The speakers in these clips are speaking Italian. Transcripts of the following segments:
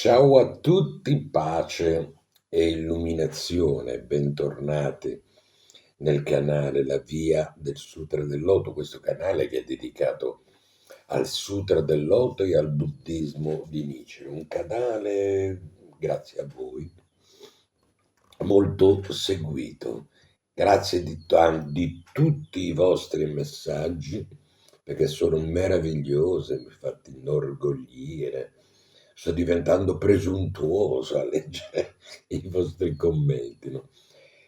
Ciao a tutti, pace e illuminazione, bentornati nel canale La Via del Sutra del Loto, questo canale che è dedicato al Sutra del Loto e al buddismo di Nietzsche, un canale, grazie a voi, molto seguito. Grazie di tutti i vostri messaggi, perché sono meravigliosi, mi fate inorgoglire. Sto diventando presuntuoso a leggere i vostri commenti, no?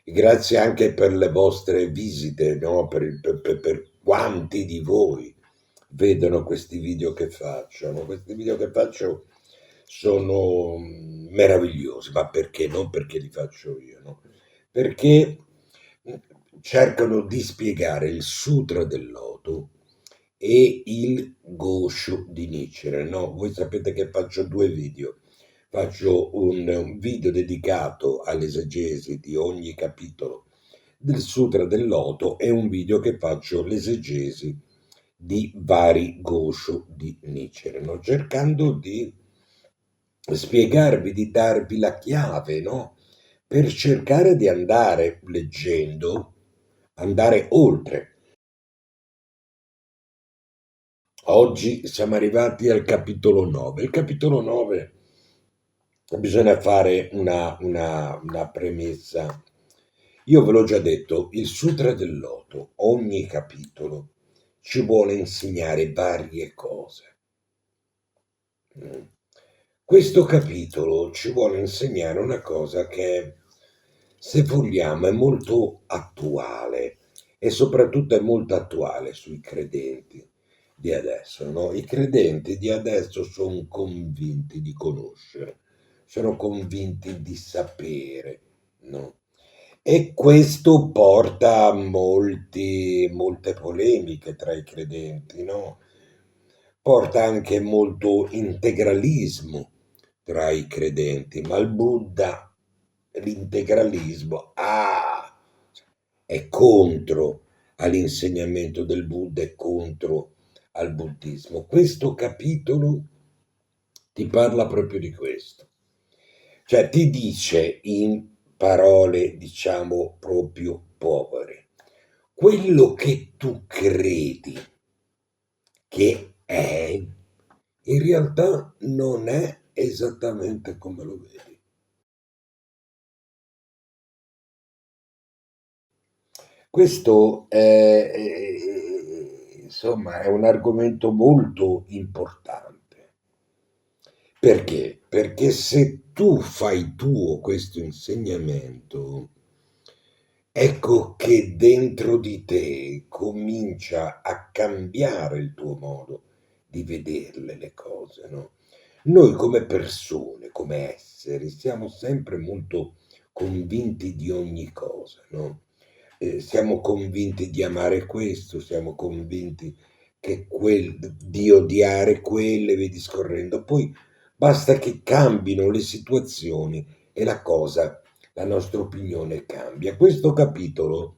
E grazie anche per le vostre visite, no? Per quanti di voi vedono questi video che faccio, no? Questi video che faccio sono meravigliosi, ma perché? Non perché li faccio io, no? Perché cercano di spiegare il Sutra del Loto e il Gosho di Nichiren, no? Voi sapete che faccio due video. Faccio un video dedicato all'esegesi di ogni capitolo del Sutra del Loto e un video che faccio l'esegesi di vari Gosho di Nichiren, no? Cercando di spiegarvi, di darvi la chiave, no? Per cercare di andare leggendo, andare oltre. Oggi siamo arrivati al capitolo 9. Il capitolo 9 bisogna fare una premessa. Io ve l'ho già detto, il Sutra del Loto, ogni capitolo ci vuole insegnare varie cose. Mm. Questo capitolo ci vuole insegnare una cosa che, se vogliamo, è molto attuale e soprattutto è molto attuale sui credenti di adesso, no? I credenti di adesso sono convinti di conoscere, sono convinti di sapere, no? E questo porta a molte polemiche tra i credenti, no? Porta anche molto integralismo tra i credenti, ma il Buddha, l'integralismo, è contro all'insegnamento del Buddha, è contro al buddismo. Questo capitolo ti parla proprio di questo, cioè ti dice in parole, diciamo, proprio povere, quello che tu credi che è, in realtà non è esattamente come lo vedi. Questo insomma, è un argomento molto importante. Perché? Perché se tu fai tuo questo insegnamento, ecco che dentro di te comincia a cambiare il tuo modo di vederle le cose, no? Noi come persone, come esseri, siamo sempre molto convinti di ogni cosa, no? Siamo convinti di amare questo, siamo convinti di odiare quelle, via discorrendo. Poi basta che cambino le situazioni e la nostra opinione cambia. Questo capitolo,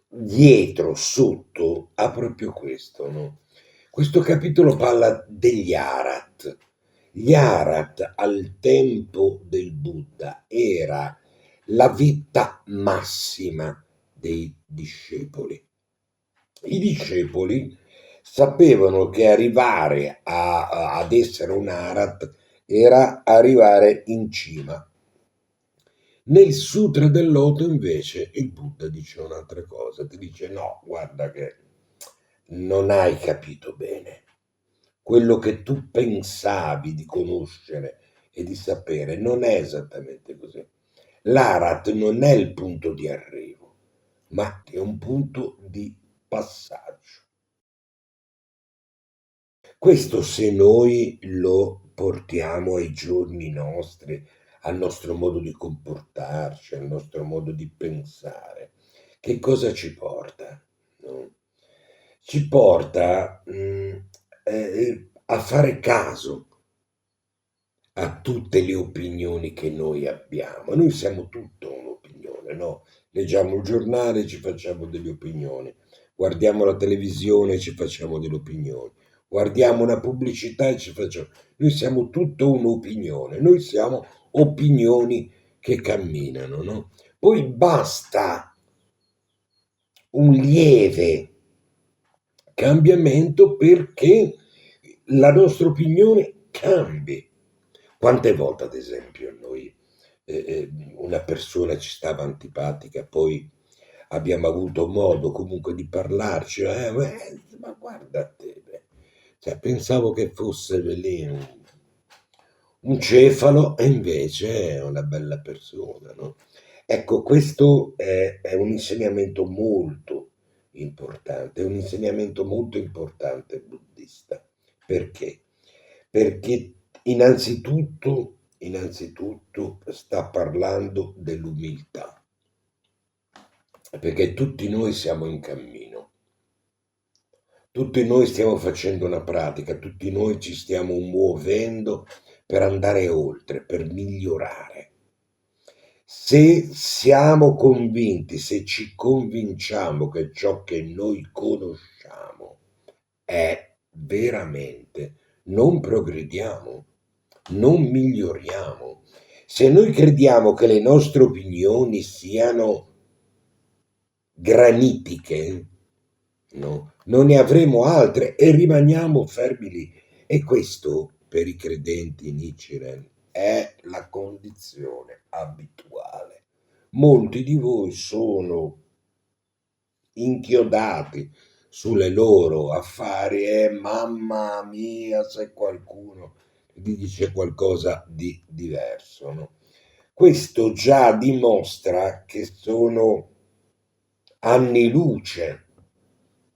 dietro, sotto, ha proprio questo, no? Questo capitolo parla degli Arat. Gli Arat al tempo del Buddha era la vetta massima dei discepoli. I discepoli sapevano che arrivare ad essere un Arat era arrivare in cima. Nel Sutra del Loto invece il Buddha dice un'altra cosa, ti dice no, guarda che non hai capito bene. Quello che tu pensavi di conoscere e di sapere non è esattamente così. L'Arat non è il punto di arrivo, ma è un punto di passaggio. Questo se noi lo portiamo ai giorni nostri, al nostro modo di comportarci, al nostro modo di pensare, che cosa ci porta? No? Ci porta a fare caso a tutte le opinioni che noi abbiamo. Noi siamo tutto un'opinione, no? Leggiamo il giornale, ci facciamo delle opinioni, guardiamo la televisione, ci facciamo delle opinioni, guardiamo una pubblicità e ci facciamo... Noi siamo tutta un'opinione, noi siamo opinioni che camminano, no? Poi basta un lieve cambiamento perché la nostra opinione cambi. Quante volte, ad esempio, noi una persona ci stava antipatica, poi abbiamo avuto modo comunque di parlarci, ma guarda te, cioè, pensavo che fosse lì un cefalo e invece è una bella persona, no? Ecco, questo è un insegnamento molto importante, è un insegnamento molto importante buddista. Perché? Perché innanzitutto sta parlando dell'umiltà, perché tutti noi siamo in cammino, tutti noi stiamo facendo una pratica, tutti noi ci stiamo muovendo per andare oltre, per migliorare. Se siamo convinti, se ci convinciamo che ciò che noi conosciamo è veramente, non progrediamo, non miglioriamo. Se noi crediamo che le nostre opinioni siano granitiche, no? Non ne avremo altre e rimaniamo fermi lì. E questo, per i credenti in Nichiren, è la condizione abituale. Molti di voi sono inchiodati sulle loro affari e mamma mia se qualcuno gli dice qualcosa di diverso, no? Questo già dimostra che sono anni luce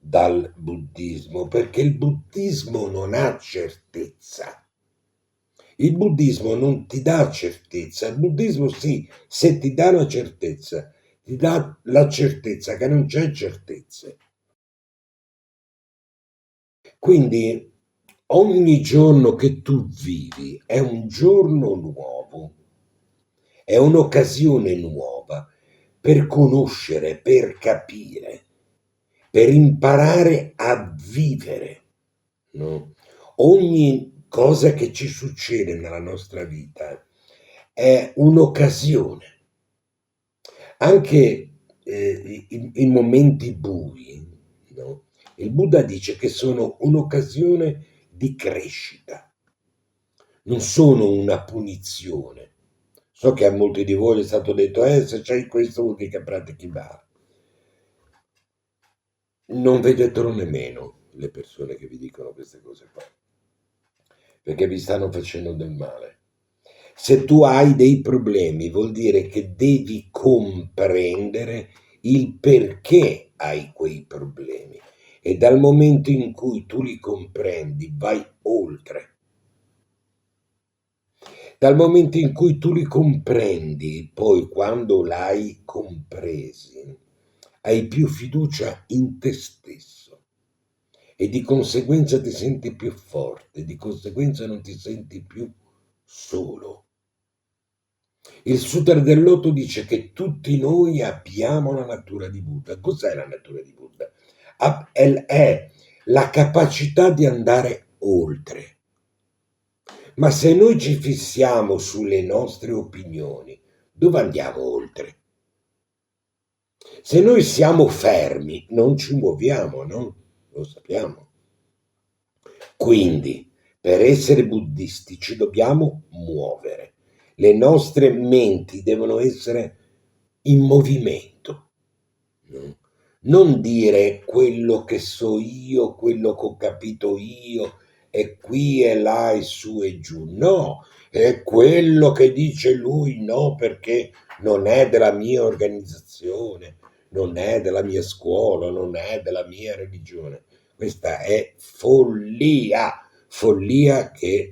dal buddismo, perché il buddismo non ha certezza. Il buddismo non ti dà certezza, il buddismo sì, se ti dà una certezza, ti dà la certezza che non c'è certezze. Quindi ogni giorno che tu vivi è un giorno nuovo, è un'occasione nuova per conoscere, per capire, per imparare a vivere, no? Ogni cosa che ci succede nella nostra vita è un'occasione. Anche i momenti bui, no? Il Buddha dice che sono un'occasione di crescita, non sono una punizione. So che a molti di voi è stato detto, se c'hai questo vuol dire che pratichi male. Non vedetelo nemmeno le persone che vi dicono queste cose qua, perché vi stanno facendo del male. Se tu hai dei problemi, vuol dire che devi comprendere il perché hai quei problemi. E dal momento in cui tu li comprendi, vai oltre. Dal momento in cui tu li comprendi, poi quando l'hai compresi, hai più fiducia in te stesso e di conseguenza ti senti più forte, di conseguenza non ti senti più solo. Il Sutra del Loto dice che tutti noi abbiamo la natura di Buddha. Cos'è la natura di Buddha? È la capacità di andare oltre. Ma se noi ci fissiamo sulle nostre opinioni, dove andiamo oltre? Se noi siamo fermi, non ci muoviamo, no? Lo sappiamo. Quindi, per essere buddisti ci dobbiamo muovere. Le nostre menti devono essere in movimento, no? Non dire quello che so io, quello che ho capito io, e qui e là e su e giù. No, è quello che dice lui, no, perché non è della mia organizzazione, non è della mia scuola, non è della mia religione. Questa è follia, follia che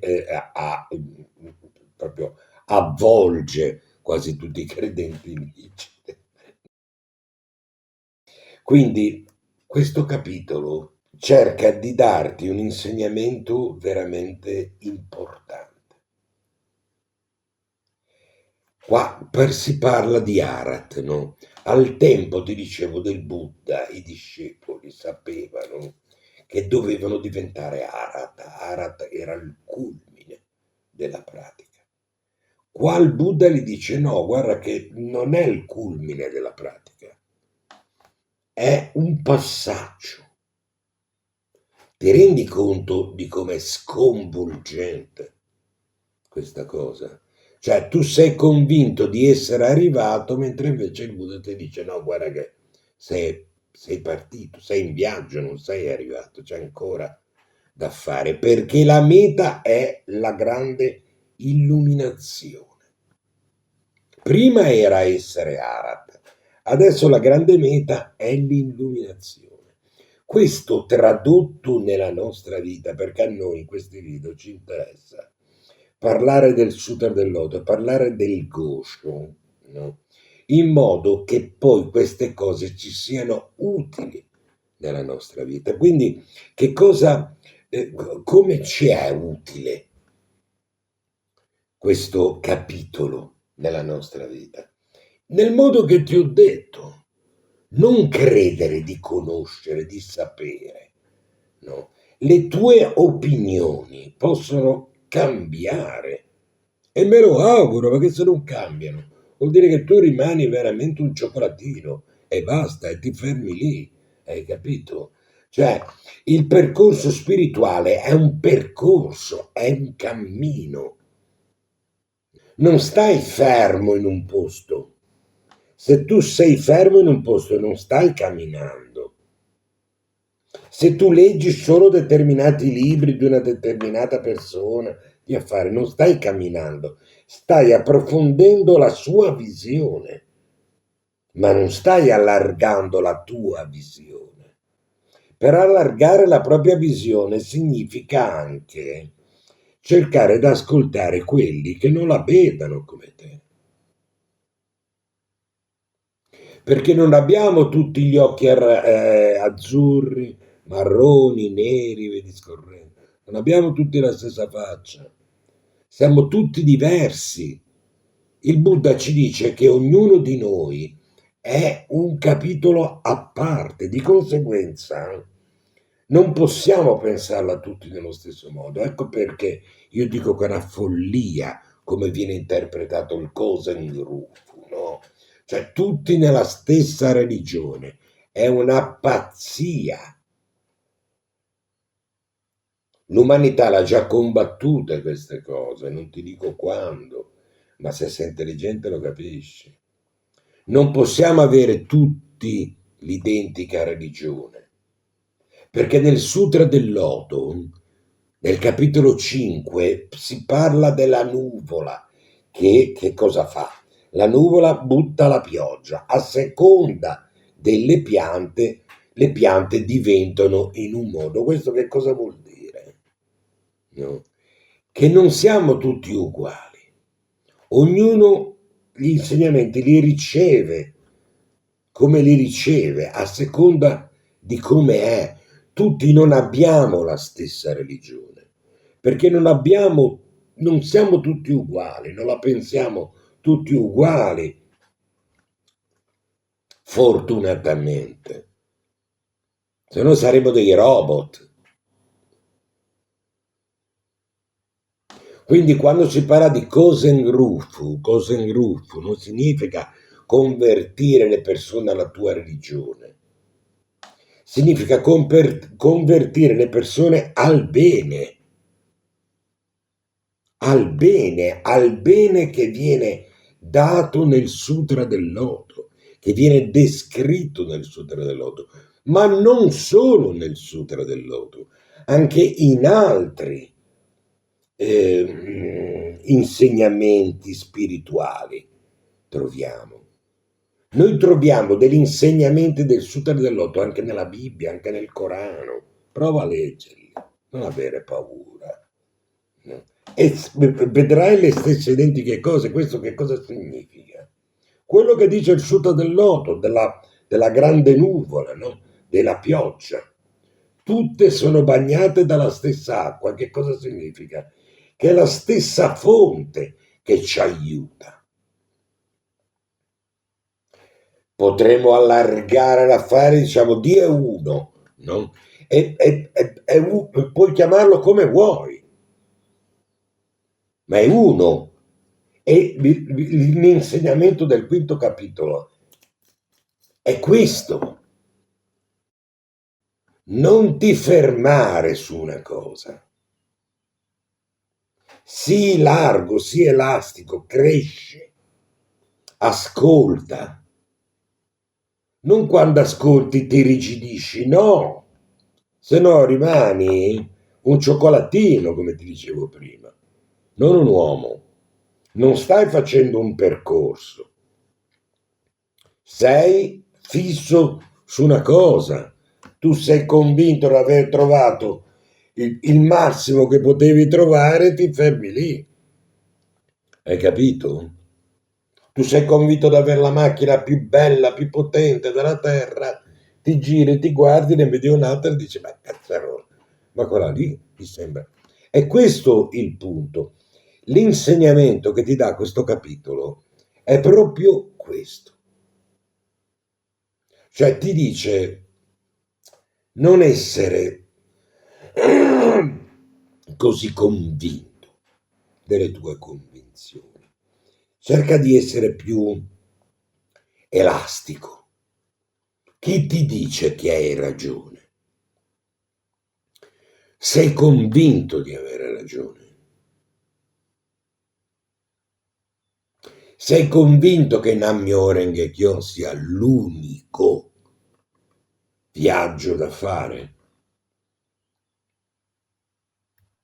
proprio avvolge quasi tutti i credenti in Nietzsche. Quindi questo capitolo cerca di darti un insegnamento veramente importante. Qua si parla di Arat, no? Al tempo, ti dicevo, del Buddha, i discepoli sapevano che dovevano diventare Arat. Arat era il culmine della pratica. Qua il Buddha gli dice no, guarda che non è il culmine della pratica, è un passaggio. Ti rendi conto di com'è sconvolgente questa cosa? Cioè tu sei convinto di essere arrivato, mentre invece il Buddha ti dice no, guarda che sei partito, sei in viaggio, non sei arrivato, c'è ancora da fare, perché la meta è la grande illuminazione. Prima era essere Arat, adesso la grande meta è l'illuminazione. Questo tradotto nella nostra vita, perché a noi in questi video ci interessa parlare del Sutra del Loto, parlare del Gosho, no? In modo che poi queste cose ci siano utili nella nostra vita. Quindi che cosa, come ci è utile questo capitolo nella nostra vita? Nel modo che ti ho detto, non credere di conoscere, di sapere, no? Le tue opinioni possono cambiare e me lo auguro, perché se non cambiano vuol dire che tu rimani veramente un cioccolatino e basta e ti fermi lì, hai capito? Cioè, il percorso spirituale è un percorso, è un cammino. Non stai fermo in un posto. Se tu sei fermo in un posto non stai camminando. Se tu leggi solo determinati libri di una determinata persona di affari, non stai camminando, stai approfondendo la sua visione, ma non stai allargando la tua visione. Per allargare la propria visione significa anche cercare di ascoltare quelli che non la vedano come te. Perché non abbiamo tutti gli occhi azzurri, marroni, neri, vedi scorrendo. Non abbiamo tutti la stessa faccia. Siamo tutti diversi. Il Buddha ci dice che ognuno di noi è un capitolo a parte, di conseguenza non possiamo pensarla tutti nello stesso modo. Ecco perché io dico che è una follia come viene interpretato il Kosen Rufu, no? Cioè tutti nella stessa religione. È una pazzia. L'umanità l'ha già combattute queste cose, non ti dico quando, ma se sei intelligente lo capisci. Non possiamo avere tutti l'identica religione, perché nel Sutra del Loto, nel capitolo 5, si parla della nuvola, che cosa fa? La nuvola butta la pioggia, a seconda delle piante, le piante diventano in un modo. Questo che cosa vuol dire? No? Che non siamo tutti uguali. Ognuno gli insegnamenti li riceve come li riceve, a seconda di come è. Tutti non abbiamo la stessa religione, perché non siamo tutti uguali, non la pensiamo tutti uguali, fortunatamente. Se no saremmo dei robot. Quindi quando si parla di Kosen-rufu non significa convertire le persone alla tua religione. Significa convertire le persone al bene, al bene che viene dato nel Sutra del Loto, che viene descritto nel Sutra del Loto, ma non solo nel Sutra del Loto, anche in altri insegnamenti spirituali troviamo. Noi troviamo degli insegnamenti del Sutra del Loto anche nella Bibbia, anche nel Corano. Prova a leggerli, non avere paura. No? E vedrai le stesse identiche cose. Questo che cosa significa? Quello che dice il Sutra del Loto, della grande nuvola, no? Della pioggia. Tutte sono bagnate dalla stessa acqua. Che cosa significa? Che è la stessa fonte che ci aiuta. Potremmo allargare l'affare, diciamo, Dio è uno, no? puoi chiamarlo come vuoi, ma è uno. E l'insegnamento del quinto capitolo è questo: non ti fermare su una cosa, sii largo, sii elastico, cresci, ascolta. Non quando ascolti ti rigidisci, no, se no rimani un cioccolatino, come ti dicevo prima, non un uomo. Non stai facendo un percorso, sei fisso su una cosa. Tu sei convinto di aver trovato il massimo che potevi trovare, ti fermi lì. Hai capito? Tu sei convinto di avere la macchina più bella, più potente della terra, ti giri, ti guardi, ne vedi un'altra e dici, ma cazzarola, ma quella lì mi sembra. E questo il punto. L'insegnamento che ti dà questo capitolo è proprio questo. Cioè ti dice non essere così convinto delle tue convinzioni. Cerca di essere più elastico. Chi ti dice che hai ragione? Sei convinto di avere ragione? Sei convinto che Nammyo Renge Kyo sia l'unico viaggio da fare?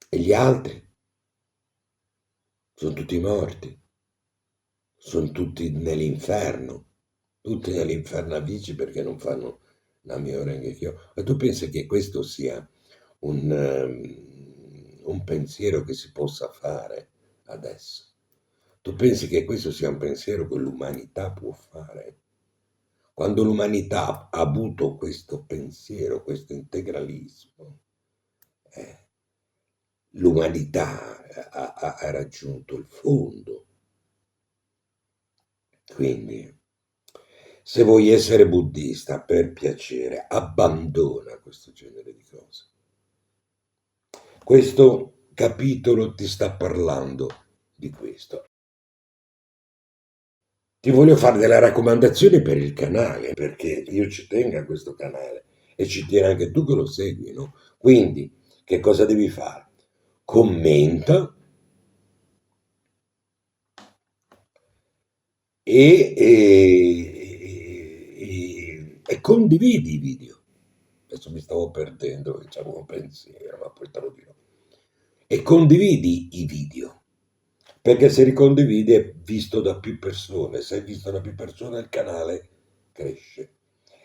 E gli altri? Sono tutti morti, sono tutti nell'inferno, tutti nell'inferno avvici perché non fanno Nammyo Renge Kyo. Ma tu pensi che questo sia un pensiero che si possa fare adesso? Tu pensi che questo sia un pensiero che l'umanità può fare? Quando l'umanità ha avuto questo pensiero, questo integralismo, l'umanità ha raggiunto il fondo. Quindi, se vuoi essere buddista, per piacere, abbandona questo genere di cose. Questo capitolo ti sta parlando di questo. Ti voglio fare delle raccomandazioni per il canale, perché io ci tengo a questo canale e ci tieni anche tu che lo segui, no? Quindi, che cosa devi fare? Commenta e condividi i video. Adesso mi stavo perdendo, diciamo, un pensiero, ma poi te lo dirò. E condividi i video, perché se li condividi è visto da più persone, se è visto da più persone il canale cresce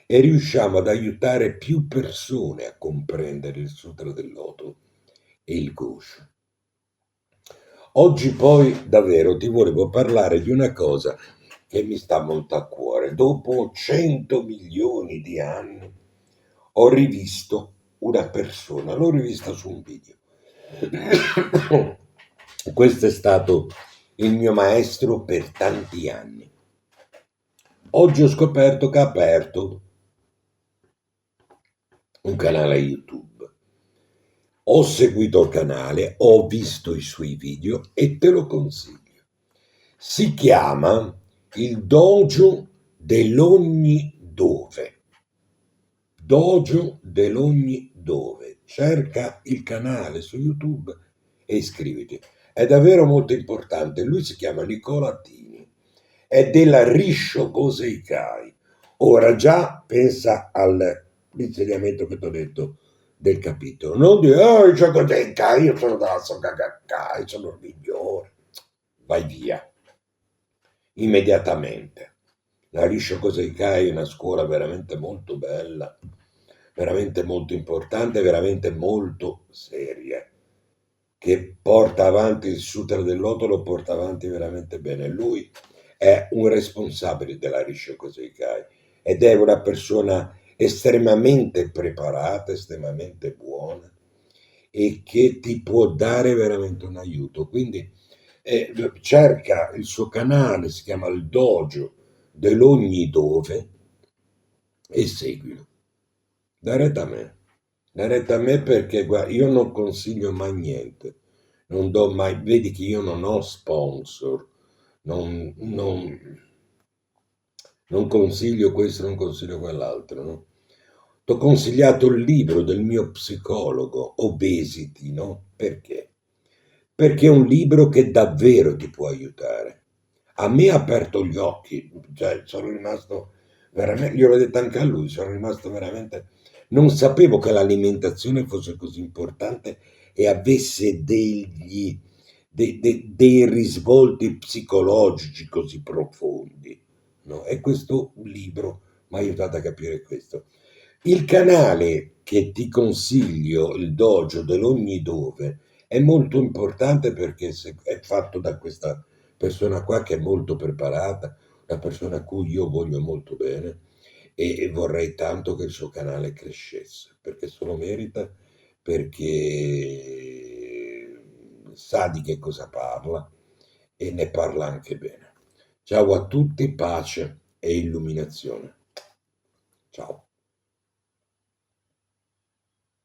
e riusciamo ad aiutare più persone a comprendere il Sutra del Loto e il Gosho. Oggi poi davvero ti volevo parlare di una cosa che mi sta molto a cuore. Dopo 100 milioni di anni ho rivisto una persona, l'ho rivista su un video. Questo è stato il mio maestro per tanti anni. Oggi ho scoperto che ha aperto un canale YouTube. Ho seguito il canale, ho visto i suoi video e te lo consiglio. Si chiama il Dojo dell'Ogni Dove. Dojo dell'Ogni Dove. Cerca il canale su YouTube e iscriviti. È davvero molto importante. Lui si chiama Nicola Tini. È della Risho Goseikai. Ora già pensa all'insegnamento che ti ho detto del capitolo. Non dire, oh, c'è Goseikai, io sono della Soka Gakkai, sono il migliore. Vai via. Immediatamente. La Risho Goseikai è una scuola veramente molto bella, veramente molto importante, veramente molto seria, che porta avanti il Sutra del Loto, lo porta avanti veramente bene. Lui è un responsabile della Risho Goseikai ed è una persona estremamente preparata, estremamente buona e che ti può dare veramente un aiuto. Quindi cerca il suo canale, si chiama il Dojo dell'Ogni Dove e seguilo. Dare da me. retta a me perché guarda, io non consiglio mai niente, non do mai, vedi che io non ho sponsor, non non consiglio questo, non consiglio quell'altro, no? T'ho consigliato il libro del mio psicologo, Obesity, no? Perché? Perché è un libro che davvero ti può aiutare. A me ha aperto gli occhi, cioè sono rimasto veramente, gliel'ho detto anche a lui, sono rimasto veramente, non sapevo che l'alimentazione fosse così importante e avesse dei risvolti psicologici così profondi, no? E questo libro mi ha aiutato a capire questo. Il canale che ti consiglio, il dojo dell'ogni dove, è molto importante perché è fatto da questa persona qua che è molto preparata, una persona a cui io voglio molto bene e vorrei tanto che il suo canale crescesse, perché se lo merita, perché sa di che cosa parla e ne parla anche bene. Ciao a tutti, pace e illuminazione. Ciao.